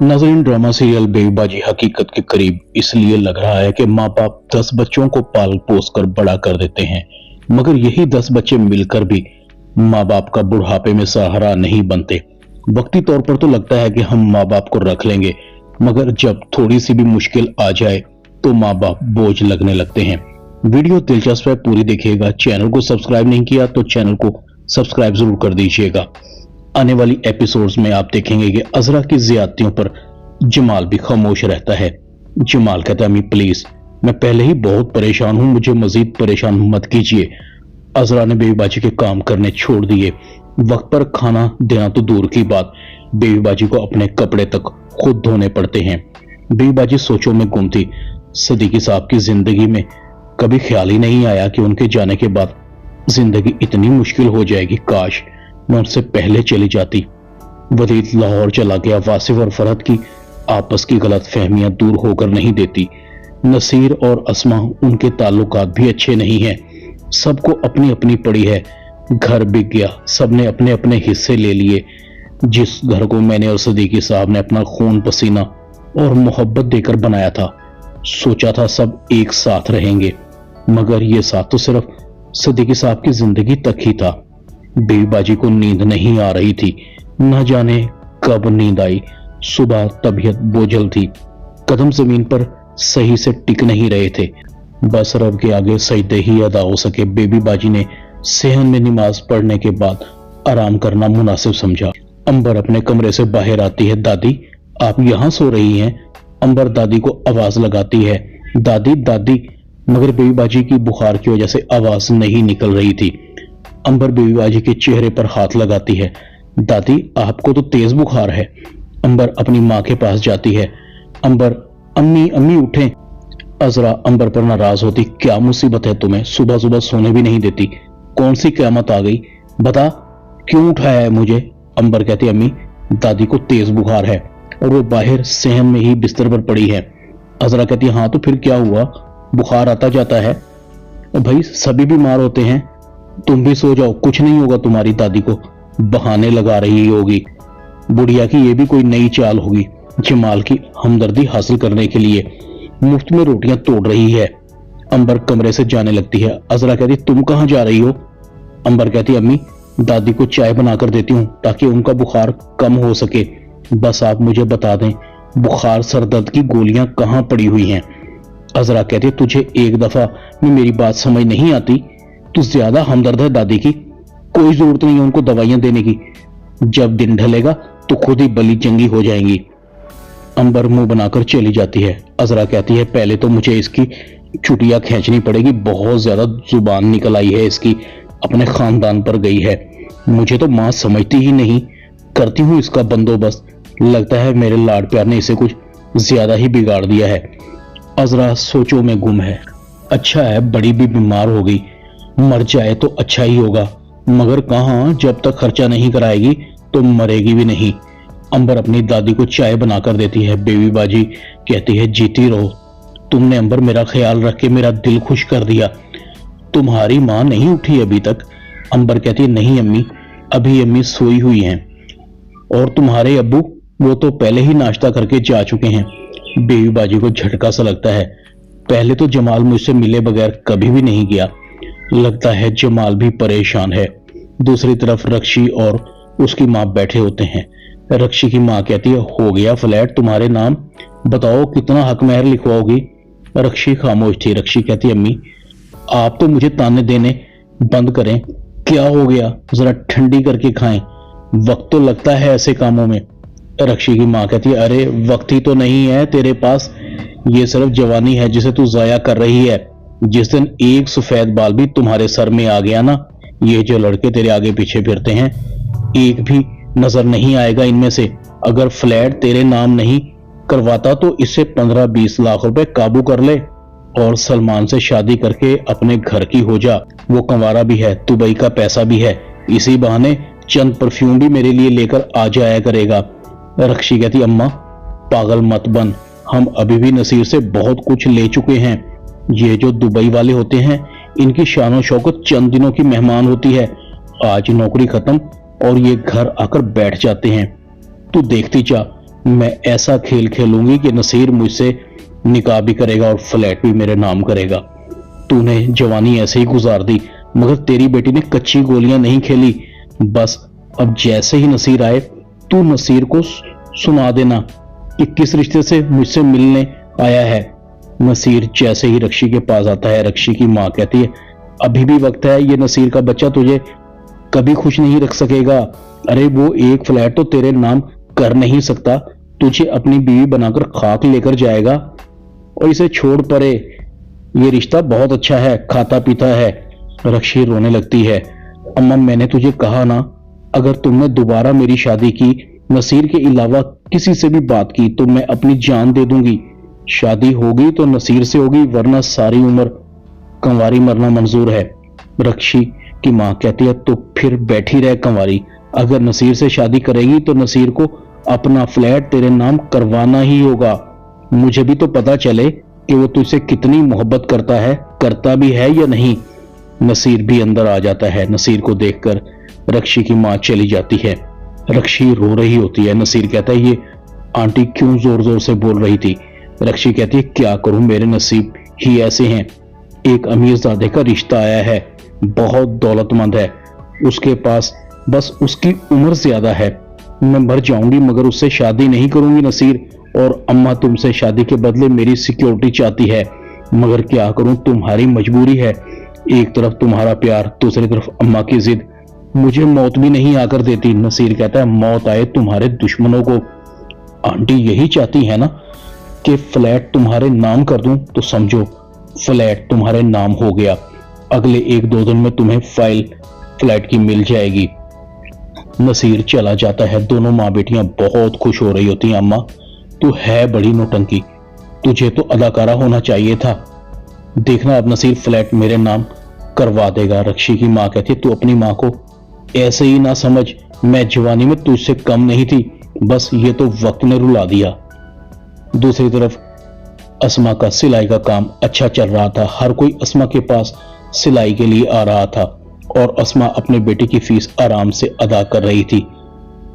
नाज़रीन, drama serial बेईबाजी हकीकत के करीब इसलिए लग रहा है कि माँ बाप 10 बच्चों को पाल पोस कर बड़ा कर देते हैं, मगर यही 10 बच्चे मिलकर भी माँ बाप का बुढ़ापे में सहारा नहीं बनते। वक्ती तौर पर तो लगता है कि हम माँ बाप को रख लेंगे, मगर जब थोड़ी सी भी मुश्किल आ जाए तो माँ बाप बोझ लगने लगते हैं। वीडियो दिलचस्प है, पूरी देखिएगा। चैनल को सब्सक्राइब नहीं किया तो चैनल को सब्सक्राइब जरूर कर दीजिएगा। आने वाली एपिसोड्स में आप देखेंगे कि अजरा की ज्यादतियों पर जमाल भी खामोश रहता है। जमाल कहता है, अम्मी प्लीज, मैं पहले ही बहुत परेशान हूं, मुझे मजीद परेशान मत कीजिए। अजरा ने बेबीबाजी के काम करने छोड़ दिए। वक्त पर खाना देना तो दूर की बात, बेबीबाजी को अपने कपड़े तक खुद धोने पड़ते हैं। बेबीबाजी सोचों में गुम थी। सदीकी साहब की जिंदगी में कभी ख्याल ही नहीं आया कि उनके जाने के बाद जिंदगी इतनी मुश्किल हो जाएगी। काश मैं उनसे पहले चली जाती। वलीद लाहौर चला गया। वासिफ और फरहत की आपस की गलत फहमियां दूर होकर नहीं देती। नसीर और अस्मा, उनके ताल्लुकात भी अच्छे नहीं हैं। सबको अपनी अपनी पड़ी है। घर बिक गया, सबने अपने अपने हिस्से ले लिए। जिस घर को मैंने और सदीकी साहब ने अपना खून पसीना और मोहब्बत देकर बनाया था, सोचा था सब एक साथ रहेंगे, मगर ये साथ तो सिर्फ सदीकी साहब की जिंदगी तक ही था। बेबीबाजी को नींद नहीं आ रही थी, न जाने कब नींद आई। सुबह तबीयत बोझल थी, कदम जमीन पर सही से टिक नहीं रहे थे। बस रब के आगे सजदे ही अदा हो सके। बेबीबाजी ने सेहन में नमाज पढ़ने के बाद आराम करना मुनासिब समझा। अंबर अपने कमरे से बाहर आती है। दादी, आप यहाँ सो रही हैं? अंबर दादी को आवाज लगाती है, दादी दादी, मगर बेबीबाजी की बुखार की वजह से आवाज नहीं निकल रही थी। अंबर बेबीबाजी के चेहरे पर हाथ लगाती है। दादी, आपको तो तेज बुखार है। अंबर अपनी माँ के पास जाती है। अंबर, अम्मी अम्मी उठें। अजरा अंबर पर नाराज होती, क्या मुसीबत है तुम्हें? सुबह सुबह सोने भी नहीं देती। कौन सी क़यामत आ गई? बता, क्यों उठाया है मुझे? अंबर कहती, अम्मी दादी को तेज बुखार है और वो बाहर सहन में ही बिस्तर पर पड़ी है। अजरा कहती, हाँ तो फिर क्या हुआ? बुखार आता जाता है भाई, सभी बीमार होते हैं। तुम भी सो जाओ, कुछ नहीं होगा तुम्हारी दादी को। बहाने लगा रही होगी। बुढ़िया की ये भी कोई नई चाल होगी। जमाल की हमदर्दी हासिल करने के लिए मुफ्त में रोटियां तोड़ रही है। अंबर कमरे से जाने लगती है। अजरा कहती, तुम कहां जा रही हो? अंबर कहती, अम्मी दादी को चाय बनाकर देती हूँ ताकि उनका बुखार कम हो सके। बस आप मुझे बता दें, बुखार सरदर्द की गोलियां कहां पड़ी हुई हैं? अजरा कहती, तुझे एक दफा में मेरी बात समझ नहीं आती? तू ज्यादा हमदर्द है दादी की। कोई जरूरत नहीं है उनको दवाइयां देने की। जब दिन ढलेगा तो खुद ही बली चंगी हो जाएंगी। अंबर मुंह बनाकर चली जाती है। अजरा कहती है, पहले तो मुझे इसकी छुट्टियां खींचनी पड़ेगी। बहुत ज्यादा जुबान निकल आई है इसकी, अपने खानदान पर गई है। मुझे तो मां समझती ही नहीं। करती हूं इसका बंदोबस्त। लगता है मेरे लाड प्यार ने इसे कुछ ज्यादा ही बिगाड़ दिया है। अजरा सोचों में गुम है। अच्छा है बड़ी भी बीमार हो गई, मर जाए तो अच्छा ही होगा, मगर कहां, जब तक खर्चा नहीं कराएगी तो मरेगी भी नहीं। अंबर अपनी दादी को चाय बनाकर देती है। बेबीबाजी कहती है, जीती रहो, तुमने अंबर मेरा ख्याल रख के मेरा दिल खुश कर दिया। तुम्हारी माँ नहीं उठी अभी तक? अंबर कहती है, नहीं अम्मी, अभी अम्मी सोई हुई हैं। और तुम्हारे अब्बू? वो तो पहले ही नाश्ता करके जा चुके हैं। बेबीबाजी को झटका सा लगता है। पहले तो जमाल मुझसे मिले बगैर कभी भी नहीं गया। लगता है जमाल भी परेशान है। दूसरी तरफ रक्षी और उसकी माँ बैठे होते हैं। रक्षी की माँ कहती है, हो गया फ्लैट तुम्हारे नाम, बताओ कितना हक महर लिखवाओगी? रक्षी खामोश थी। रक्षी कहती, अम्मी आप तो मुझे ताने देने बंद करें। क्या हो गया, जरा ठंडी करके खाएं, वक्त तो लगता है ऐसे कामों में। रक्षी की माँ कहती है, अरे वक्त ही तो नहीं है तेरे पास, ये सिर्फ जवानी है जिसे तू जाया कर रही है। जिस दिन एक सफेद बाल भी तुम्हारे सर में आ गया ना, ये जो लड़के तेरे आगे पीछे फिरते हैं, एक भी नजर नहीं आएगा इनमें से। अगर फ्लैट तेरे नाम नहीं करवाता तो इससे 15-20 लाख रुपए काबू कर ले और सलमान से शादी करके अपने घर की हो जा। वो कंवारा भी है, दुबई का पैसा भी है, इसी बहाने चंद परफ्यूम भी मेरे लिए लेकर आ जाया करेगा। रक्षी कहती, अम्मा पागल मत बन, हम अभी भी नसीर से बहुत कुछ ले चुके हैं। ये जो दुबई वाले होते हैं, इनकी शान शौकत चंद दिनों की मेहमान होती है। आज नौकरी खत्म और ये घर आकर बैठ जाते हैं। तू देखती जा, मैं ऐसा खेल खेलूंगी कि नसीर मुझसे निकाह भी करेगा और फ्लैट भी मेरे नाम करेगा। तूने जवानी ऐसे ही गुजार दी, मगर तेरी बेटी ने कच्ची गोलियां नहीं खेली। बस अब जैसे ही नसीर आए तू नसीर को सुना देना कि किस रिश्ते से मुझसे मिलने आया है। नसीर जैसे ही रक्षी के पास आता है, रक्षी की माँ कहती है, अभी भी वक्त है, ये नसीर का बच्चा तुझे कभी खुश नहीं रख सकेगा। अरे वो एक फ्लैट तो तेरे नाम कर नहीं सकता, तुझे अपनी बीवी बनाकर खाक लेकर जाएगा। और इसे छोड़ परे, ये रिश्ता बहुत अच्छा है, खाता पीता है। रक्षी रोने लगती है। अम्मा मैंने तुझे कहा ना, अगर तुमने दोबारा मेरी शादी की, नसीर के अलावा किसी से भी बात की तो मैं अपनी जान दे दूंगी। शादी होगी तो नसीर से होगी, वरना सारी उम्र कंवारी मरना मंजूर है। रक्षी की माँ कहती है, तो फिर बैठी रह कंवारी, अगर नसीर से शादी करेगी तो नसीर को अपना फ्लैट तेरे नाम करवाना ही होगा। मुझे भी तो पता चले कि वो तुझसे कितनी मोहब्बत करता है, करता भी है या नहीं। नसीर भी अंदर आ जाता है। नसीर को देखकर रक्षी की माँ चली जाती है। रक्षी रो रही होती है। नसीर कहता है, ये आंटी क्यों जोर जोर से बोल रही थी। रक्षी कहती है, क्या करूं, मेरे नसीब ही ऐसे हैं। एक अमीरजादे का रिश्ता आया है, बहुत दौलतमंद है, उसके पास बस उसकी उम्र ज्यादा है। मैं मर जाऊंगी मगर उससे शादी नहीं करूंगी नसीर। और अम्मा तुमसे शादी के बदले मेरी सिक्योरिटी चाहती है, मगर क्या करूं, तुम्हारी मजबूरी है। एक तरफ तुम्हारा प्यार, दूसरी तरफ अम्मा की जिद, मुझे मौत भी नहीं आकर देती। नसीर कहता है, मौत आए तुम्हारे दुश्मनों को। आंटी यही चाहती है ना कि फ्लैट तुम्हारे नाम कर दूं, तो समझो फ्लैट तुम्हारे नाम हो गया। अगले 1-2 दिन में तुम्हें फाइल फ्लैट की मिल जाएगी। नसीर चला जाता है। दोनों माँ बेटियां बहुत खुश हो रही होती हैं। अम्मा तू है बड़ी नौटंकी, तुझे तो अदाकारा होना चाहिए था। देखना अब नसीर फ्लैट मेरे नाम करवा देगा। रक्षी की माँ कहती है, तू अपनी माँ को ऐसे ही ना समझ, मैं जवानी में तुझसे कम नहीं थी, बस ये तो वक्त ने रुला दिया। दूसरी तरफ अस्मा का सिलाई का काम अच्छा चल रहा था। हर कोई अस्मा के पास सिलाई के लिए आ रहा था और अस्मा अपने बेटे की फीस आराम से अदा कर रही थी।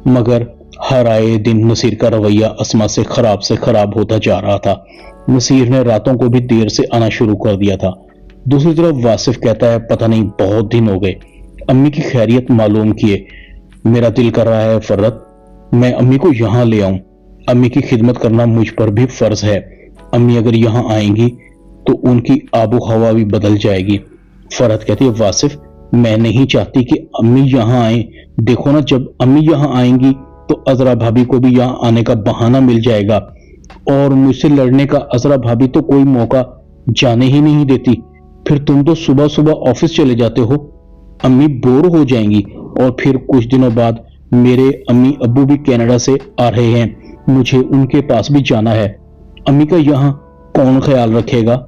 मगर हर आए दिन नसीर का रवैया अस्मा से खराब होता जा रहा था। नसीर ने रातों को भी देर से आना शुरू कर दिया था। दूसरी तरफ वासिफ कहता है, पता नहीं बहुत दिन हो गए अम्मी की खैरियत मालूम किए। मेरा दिल कर रहा है फरत, मैं अम्मी को यहाँ ले आऊं। अम्मी की खिदमत करना मुझ पर भी फर्ज है। अम्मी अगर यहाँ आएंगी तो उनकी आबो हवा भी बदल जाएगी। फरत कहती है, वासिफ मैं नहीं चाहती कि अम्मी यहाँ आए। देखो ना, जब अम्मी यहाँ आएंगी तो अजरा भाभी को भी यहाँ आने का बहाना मिल जाएगा, और मुझसे लड़ने का अजरा भाभी तो कोई मौका जाने ही नहीं देती। फिर तुम तो सुबह सुबह ऑफिस चले जाते हो, अम्मी बोर हो जाएंगी। और फिर कुछ दिनों बाद मेरे अम्मी अब्बू भी कनाडा से आ रहे हैं, मुझे उनके पास भी जाना है। अम्मी का यहाँ कौन ख्याल रखेगा,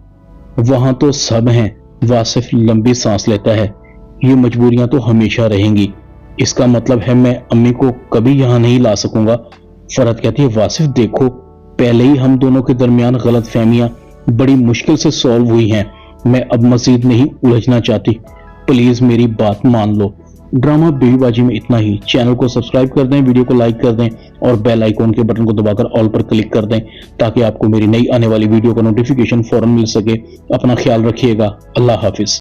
वहां तो सब हैं। वासिफ लंबी सांस लेता है। ये मजबूरियां तो हमेशा रहेंगी, इसका मतलब है मैं अम्मी को कभी यहाँ नहीं ला सकूंगा। फरत कहती है, वासिफ देखो, पहले ही हम दोनों के दरमियान गलत फहमियां बड़ी मुश्किल से सॉल्व हुई हैं। मैं अब मजीद नहीं उलझना चाहती, प्लीज मेरी बात मान लो। ड्रामा बेईबाजी में इतना ही। चैनल को सब्सक्राइब कर दें, वीडियो को लाइक कर दें और बेल आइकॉन के बटन को दबाकर ऑल पर क्लिक कर दें, ताकि आपको मेरी नई आने वाली वीडियो का नोटिफिकेशन फौरन मिल सके। अपना ख्याल रखिएगा। अल्लाह हाफिज।